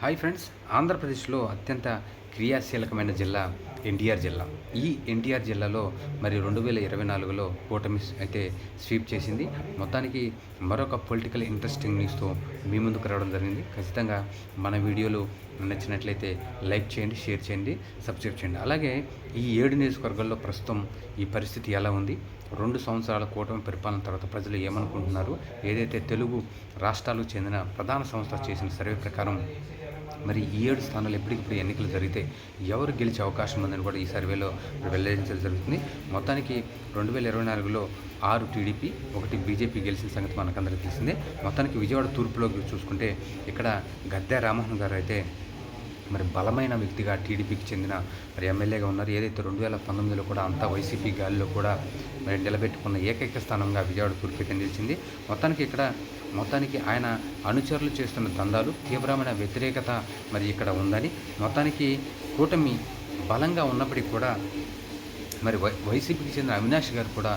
Hi friends, ఆంధ్రప్రదేశ్లో అత్యంత క్రియాశీలకమైన జిల్లా ఎన్టీఆర్ జిల్లా. ఈ ఎన్టీఆర్ జిల్లాలో మరి 2024లో కూటమి అయితే స్వీప్ చేసింది. మొత్తానికి మరొక పొలిటికల్ ఇంట్రెస్టింగ్ న్యూస్తో మీ ముందుకు రావడం జరిగింది. ఖచ్చితంగా మన వీడియోలు నచ్చినట్లయితే లైక్ చేయండి, షేర్ చేయండి, సబ్స్క్రైబ్ చేయండి. అలాగే ఈ 7 నియోజకవర్గాల్లో ప్రస్తుతం ఈ పరిస్థితి ఎలా ఉంది, 2 సంవత్సరాల కూటమి పరిపాలన తర్వాత ప్రజలు ఏమనుకుంటున్నారు, ఏదైతే తెలుగు రాష్ట్రాలకు చెందిన ప్రధాన సంస్థ చేసిన సర్వే ప్రకారం మరి ఈ 7 స్థానాలు ఎప్పటికిప్పుడు ఎన్నికలు జరిగితే ఎవరు గెలిచే అవకాశం ఉందని కూడా ఈ సర్వేలో వెల్లడించడం జరుగుతుంది. మొత్తానికి 2024లో 6 టీడీపీ, 1 బీజేపీ గెలిచిన సంగతి మనకందరికీ తెలిసిందే. మొత్తానికి విజయవాడ తూర్పులోకి చూసుకుంటే ఇక్కడ గద్దె రామ్మోహన్ గారు అయితే మరి బలమైన వ్యక్తిగా టీడీపీకి చెందిన మరి ఎమ్మెల్యేగా ఉన్నారు. ఏదైతే 2019లో కూడా అంతా వైసీపీ గాలిలో కూడా మరి నిలబెట్టుకున్న ఏకైక స్థానంగా విజయవాడ తూర్పు అయితే నిలిచింది. మొత్తానికి ఆయన అనుచరులు చేస్తున్న దందాలు, తీవ్రమైన వ్యతిరేకత మరి ఇక్కడ ఉందని, మొత్తానికి కూటమి బలంగా ఉన్నప్పటికీ కూడా మరి వైసీపీకి చెందిన అవినాష్ గారు కూడా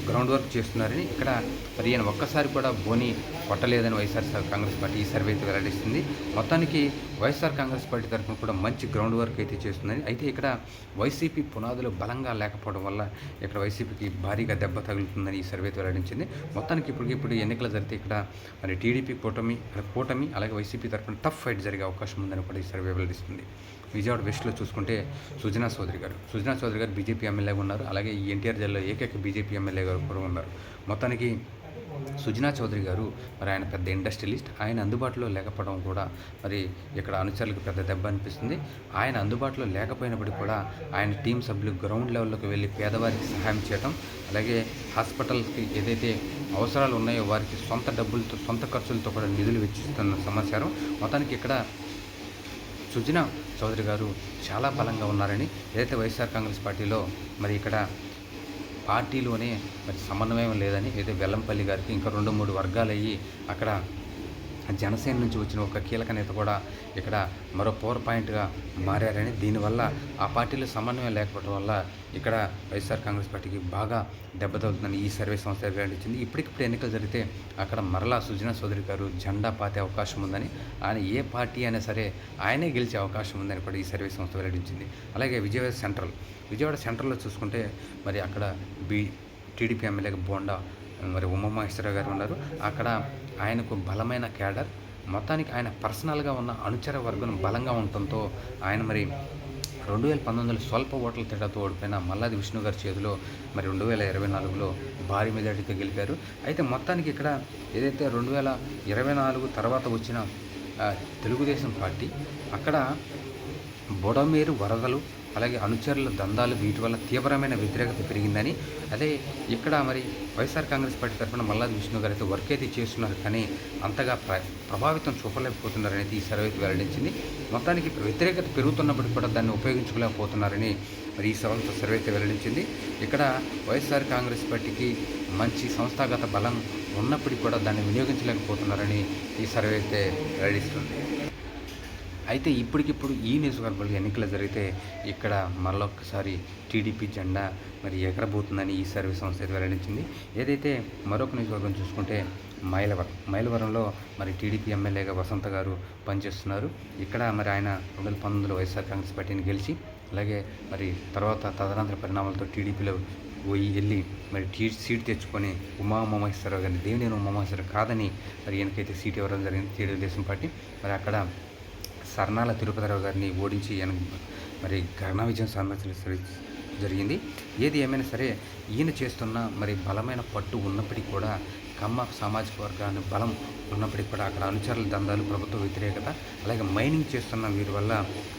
గ్రౌండ్ వర్క్ చేస్తున్నారని, ఇక్కడ మరి ఈయన ఒక్కసారి కూడా బోని కొట్టలేదని వైఎస్ఆర్ కాంగ్రెస్ పార్టీ ఈ సర్వే అయితే వెల్లడిస్తుంది. మొత్తానికి వైఎస్ఆర్ కాంగ్రెస్ పార్టీ తరఫున కూడా మంచి గ్రౌండ్ వర్క్ అయితే చేస్తుందని, అయితే ఇక్కడ వైసీపీ పునాదులు బలంగా లేకపోవడం వల్ల ఇక్కడ వైసీపీకి భారీగా దెబ్బ తగులుతుందని ఈ సర్వే వెల్లడించింది. మొత్తానికి ఇప్పుడు ఎన్నికలు జరిగితే ఇక్కడ మరి టీడీపీ కూటమి అలాగే వైసీపీ తరఫున టఫ్ ఫైట్ జరిగే అవకాశం ఉందని కూడా ఈ సర్వే వెల్లడిస్తుంది. విజయవాడ వెస్ట్లో చూసుకుంటే సుజనా చౌదరి గారు బీజేపీ ఎమ్మెల్యేగా ఉన్నారు. అలాగే ఈ ఎన్టీఆర్ జిల్లాలో ఏకైక బీజేపీ ఎమ్మెల్యే గారు కూడా ఉన్నారు. మొత్తానికి సుజనా చౌదరి గారు మరి ఆయన పెద్ద ఇండస్ట్రియలిస్ట్. ఆయన అందుబాటులో లేకపోవడం కూడా మరి ఇక్కడ అనుచరులకు పెద్ద దెబ్బ అనిపిస్తుంది. ఆయన అందుబాటులో లేకపోయినప్పటికీ కూడా ఆయన టీం సభ్యులు గ్రౌండ్ లెవెల్లోకి వెళ్ళి పేదవారికి సహాయం చేయడం, అలాగే హాస్పిటల్స్కి ఏదైతే అవసరాలు ఉన్నాయో వారికి సొంత డబ్బులతో, సొంత ఖర్చులతో కూడా నిధులు వెచ్చిస్తున్న సమాచారం. మొత్తానికి ఇక్కడ సుజనా చౌదరి గారు చాలా బలంగా ఉన్నారని, ఏదైతే వైఎస్ఆర్ కాంగ్రెస్ పార్టీలో మరి ఇక్కడ పార్టీలోనే మరి సమన్వయం లేదని, ఏదైతే వెల్లంపల్లి గారికి ఇంకా 2-3 వర్గాలు అయ్యి అక్కడ జనసేన నుంచి వచ్చిన ఒక కీలక నేత కూడా ఇక్కడ మరో పవర్ పాయింట్గా మారారని, దీనివల్ల ఆ పార్టీలో సమన్వయం లేకపోవడం వల్ల ఇక్కడ వైఎస్ఆర్ కాంగ్రెస్ పార్టీకి బాగా దెబ్బతలుతుందని ఈ సర్వే సంస్థ వెల్లడించింది. ఇప్పటికిప్పుడు ఎన్నికలు జరిగితే అక్కడ మరలా సుజనా చౌదరి గారు జెండా పాతే అవకాశం ఉందని, ఆయన ఏ పార్టీ అయినా సరే ఆయనే గెలిచే అవకాశం ఉందని కూడా ఈ సర్వే సంస్థ వెల్లడించింది. అలాగే విజయవాడ సెంట్రల్లో చూసుకుంటే మరి అక్కడ టీడీపీ ఎమ్మెల్యేగా బోండా మరి ఉమామహేశ్వరరావు గారు ఉన్నారు. అక్కడ ఆయనకు బలమైన క్యాడర్, మొత్తానికి ఆయన పర్సనల్గా ఉన్న అనుచర వర్గం బలంగా ఉండటంతో ఆయన మరి 2019లో స్వల్ప ఓట్ల తేడాతో ఓడిపోయిన మల్లాది విష్ణు గారి చేతిలో మరి 2024లో భారీ మెజారిటీతో గెలిపారు. అయితే మొత్తానికి ఇక్కడ ఏదైతే 2024 తర్వాత వచ్చిన తెలుగుదేశం పార్టీ అక్కడ బొడమేరు వరదలు, అలాగే అనుచరుల దందాలు, వీటి వల్ల తీవ్రమైన వ్యతిరేకత పెరిగిందని, అదే ఇక్కడ మరి వైఎస్ఆర్ కాంగ్రెస్ పార్టీ తరఫున మల్లాది విష్ణు గారు అయితే వర్క్ అయితే చేస్తున్నారు, కానీ అంతగా ప్రభావితం చూపలేకపోతున్నారనేది ఈ సర్వే వెల్లడించింది. మొత్తానికి వ్యతిరేకత పెరుగుతున్నప్పటికీ కూడా దాన్ని ఉపయోగించుకోలేకపోతున్నారని మరి ఈ సర్వే అయితే వెల్లడించింది. ఇక్కడ వైఎస్ఆర్ కాంగ్రెస్ పార్టీకి మంచి సంస్థాగత బలం ఉన్నప్పటికీ కూడా దాన్ని వినియోగించలేకపోతున్నారని ఈ సర్వే అయితే వెల్లడిస్తుంది. అయితే ఇప్పటికిప్పుడు ఈ నియోజకవర్గాలు ఎన్నికలు జరిగితే ఇక్కడ మరొకసారి టీడీపీ జెండా మరి ఎగరబోతుందని ఈ సర్వే సంస్థ వెల్లడించింది. ఏదైతే మరొక నియోజకవర్గం చూసుకుంటే మైలవరంలో మరి టీడీపీ ఎమ్మెల్యేగా వసంత గారు పనిచేస్తున్నారు. ఇక్కడ మరి ఆయన 2019లో వైఎస్ఆర్ కాంగ్రెస్ పార్టీని గెలిచి, అలాగే మరి తర్వాత తదనంతర పరిణామాలతో టీడీపీలో వెళ్ళి మరి సీట్ తెచ్చుకొని ఉమామహేశ్వరరావు గారిని, దేవినేని ఉమామహేశ్వరరావు కాదని మరి ఈయనకైతే సీట్ ఇవ్వడం జరిగింది తెలుగుదేశం పార్టీ. మరి అక్కడ సర్నాల తిరుపతిరావు గారిని ఓడించి మరి ఘన విజయం సాధించడం జరిగింది. ఏది ఏమైనా సరే ఈయన చేస్తున్న మరి బలమైన పట్టు ఉన్నప్పటికీ కూడా, కమ్మ సామాజిక వర్గాన్ని బలం ఉన్నప్పటికీ కూడా అక్కడ అనుచరుల దందాలు, ప్రభుత్వ వ్యతిరేకత, అలాగే మైనింగ్ చేస్తున్న వీరి వల్ల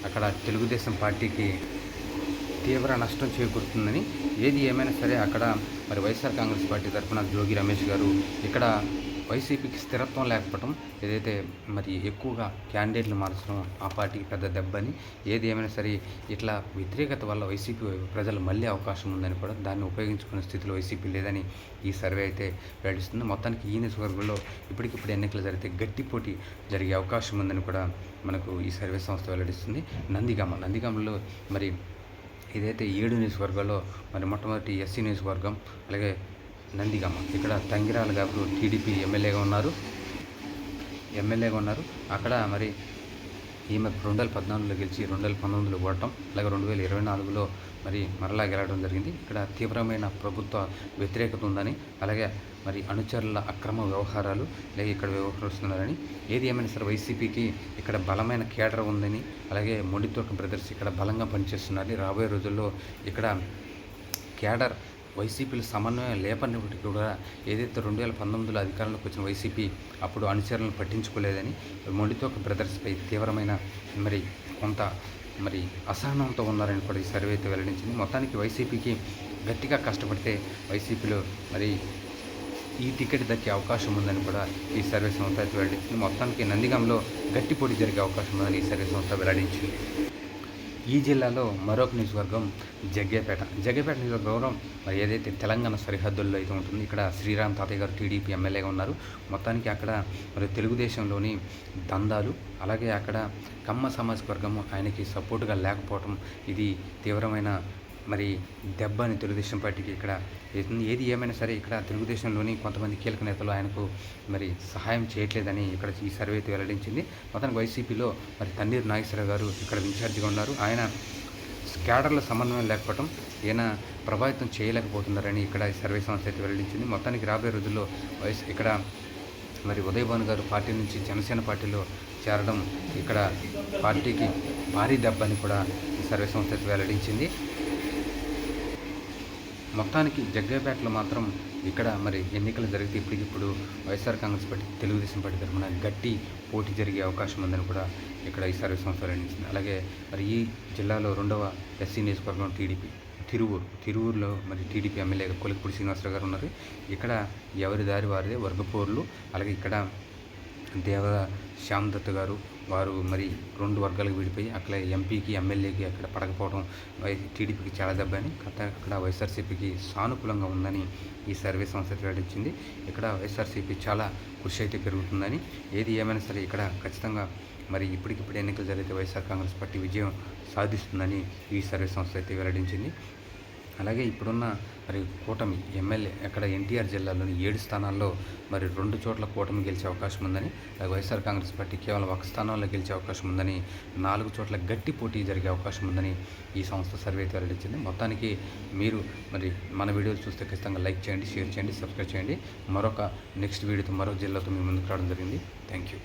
అక్కడ తెలుగుదేశం పార్టీకి తీవ్ర నష్టం చేకూరుతుందని, ఏది ఏమైనా సరే అక్కడ మరి వైఎస్ఆర్ కాంగ్రెస్ పార్టీ తరఫున జోగి రమేష్ గారు ఇక్కడ వైసీపీకి స్థిరత్వం లేకపోవడం, ఏదైతే మరి ఎక్కువగా క్యాండిడేట్లు మార్చడం ఆ పార్టీకి పెద్ద దెబ్బని, ఏది ఏమైనా సరే ఇట్లా వ్యతిరేకత వల్ల వైసీపీ ప్రజలు మళ్ళీ అవకాశం ఉందని కూడా దాన్ని ఉపయోగించుకునే స్థితిలో వైసీపీ లేదని ఈ సర్వే అయితే వెల్లడిస్తుంది. మొత్తానికి ఈ నియోజకవర్గంలో ఇప్పటికిప్పుడు ఎన్నికలు జరిగితే గట్టి పోటీ జరిగే అవకాశం ఉందని కూడా మనకు ఈ సర్వే సంస్థ వెల్లడిస్తుంది. నందిగామలో మరి ఏదైతే 7 నియోజకవర్గాల్లో మరి మొట్టమొదటి ఎస్సీ నియోజకవర్గం, అలాగే నందిగామ, ఇక్కడ తంగిరాల గారు టీడీపీ ఎమ్మెల్యేగా ఉన్నారు. అక్కడ మరి ఈమె 2014లో గెలిచి 2019లో ఓడటం, అలాగే 2024లో మరి మరలా గెలవడం జరిగింది. ఇక్కడ తీవ్రమైన ప్రభుత్వ వ్యతిరేకత ఉందని, అలాగే మరి అనుచరుల అక్రమ వ్యవహారాలు అలాగే ఇక్కడ వ్యవహరిస్తున్నారని, ఏది ఏమైనా సరే వైసీపీకి ఇక్కడ బలమైన కేడర్ ఉందని, అలాగే మొండితోట బ్రదర్స్ ఇక్కడ బలంగా పనిచేస్తున్నారని, రాబోయే రోజుల్లో ఇక్కడ కేడర్ వైసీపీలో సమన్వయం లేపన్నప్పటికీ కూడా ఏదైతే 2019లో అధికారంలోకి వచ్చిన వైసీపీ అప్పుడు అనుచరులను పట్టించుకోలేదని, మొండితోక బ్రదర్స్పై తీవ్రమైన మరి కొంత మరి అసహనంతో ఉన్నారని కూడా ఈ సర్వే అయితే వెల్లడించింది. మొత్తానికి వైసీపీకి గట్టిగా కష్టపడితే వైసీపీలో మరి ఈ టికెట్ దక్కే అవకాశం ఉందని కూడా ఈ సర్వే సంస్థ అయితే వెల్లడించింది. మొత్తానికి నందిగాంలో గట్టి పోటీ జరిగే అవకాశం ఉందని ఈ సర్వే సంస్థ వెల్లడించింది. ఈ జిల్లాలో మరొక నియోజకవర్గం జగ్గేపేట నియోజకవర్గం మరి ఏదైతే తెలంగాణ సరిహద్దుల్లో అయితే ఉంటుంది. ఇక్కడ శ్రీరామ్ తాతయ్య గారు టీడీపీ ఎమ్మెల్యేగా ఉన్నారు. మొత్తానికి అక్కడ మరి తెలుగుదేశంలోని దందాలు, అలాగే అక్కడ కమ్మ సామాజిక వర్గము ఆయనకి సపోర్టుగా లేకపోవటం, ఇది తీవ్రమైన మరి దెబ్బ అని తెలుగుదేశం పార్టీకి ఇక్కడ ఏది ఏమైనా సరే ఇక్కడ తెలుగుదేశంలోని కొంతమంది కీలక నేతలు ఆయనకు మరి సహాయం చేయట్లేదని ఇక్కడ ఈ సర్వే అయితే వెల్లడించింది. మొత్తానికి వైసీపీలో మరి తన్నీరు నాగేశ్వరరావు గారు ఇక్కడ ఇన్ఛార్జిగా ఉన్నారు. ఆయన క్యాడర్ల సమన్వయం లేకపోవడం ఈయన ప్రభావితం చేయలేకపోతున్నారని ఇక్కడ ఈ సర్వే సంస్థ అయితే వెల్లడించింది. మొత్తానికి రాబోయే రోజుల్లో ఇక్కడ మరి ఉదయ్ భాను గారు పార్టీ నుంచి జనసేన పార్టీలో చేరడం ఇక్కడ పార్టీకి భారీ దెబ్బ అని కూడా ఈ సర్వే సంస్థ అయితే వెల్లడించింది. మొత్తానికి జగ్గయ్యపేటలో మాత్రం ఇక్కడ మరి ఎన్నికలు జరిగితే ఇప్పటికిప్పుడు వైఎస్ఆర్ కాంగ్రెస్ పార్టీ తెలుగుదేశం పార్టీ తరఫున గట్టి పోటీ జరిగే అవకాశం ఉందని కూడా ఇక్కడ ఈ సర్వే సంస్థ వెల్లడించింది. అలాగే మరి ఈ జిల్లాలో 2వ ఎస్సీ నియోజకవర్గం టీడీపీ తిరువూరులో మరి టీడీపీ ఎమ్మెల్యేగా కొలికపూడి శ్రీనివాసరావు గారు ఉన్నారు. ఇక్కడ ఎవరి దారి వారిదే వర్గపోర్లు. అలాగే ఇక్కడ దేవర శ్యామ్ దత్ గారు వారు మరి 2 వర్గాలకు విడిపోయి అక్కడ ఎంపీకి ఎమ్మెల్యేకి అక్కడ పడకపోవడం టీడీపీకి చాలా దెబ్బ అని, అక్కడ వైఎస్ఆర్సీపీకి సానుకూలంగా ఉందని ఈ సర్వే సంస్థ వెల్లడించింది. ఇక్కడ వైఎస్ఆర్సీపీ చాలా కృషి అయితే పెరుగుతుందని, ఏది ఏమైనా సరే ఇక్కడ ఖచ్చితంగా మరి ఇప్పటికిప్పుడు ఎన్నికలు జరిగితే వైఎస్ఆర్ కాంగ్రెస్ పార్టీ విజయం సాధిస్తుందని ఈ సర్వే సంస్థ అయితే వెల్లడించింది. అలాగే ఇప్పుడున్న మరి కూటమి ఎమ్మెల్యే అక్కడ ఎన్టీఆర్ జిల్లాలోని 7 స్థానాల్లో మరి 2 చోట్ల కూటమి గెలిచే అవకాశం ఉందని, వైఎస్ఆర్ కాంగ్రెస్ పార్టీ కేవలం 1 స్థానంలో గెలిచే అవకాశం ఉందని, 4 చోట్ల గట్టి పోటీ జరిగే అవకాశం ఉందని ఈ సంస్థ సర్వే వెల్లడించింది. మొత్తానికి మీరు మరి మన వీడియోలు చూస్తే ఖచ్చితంగా లైక్ చేయండి, షేర్ చేయండి, సబ్స్క్రైబ్ చేయండి. మరొక నెక్స్ట్ వీడియోతో మరొక జిల్లాతో మీ ముందుకు రావడం జరిగింది. Thank you.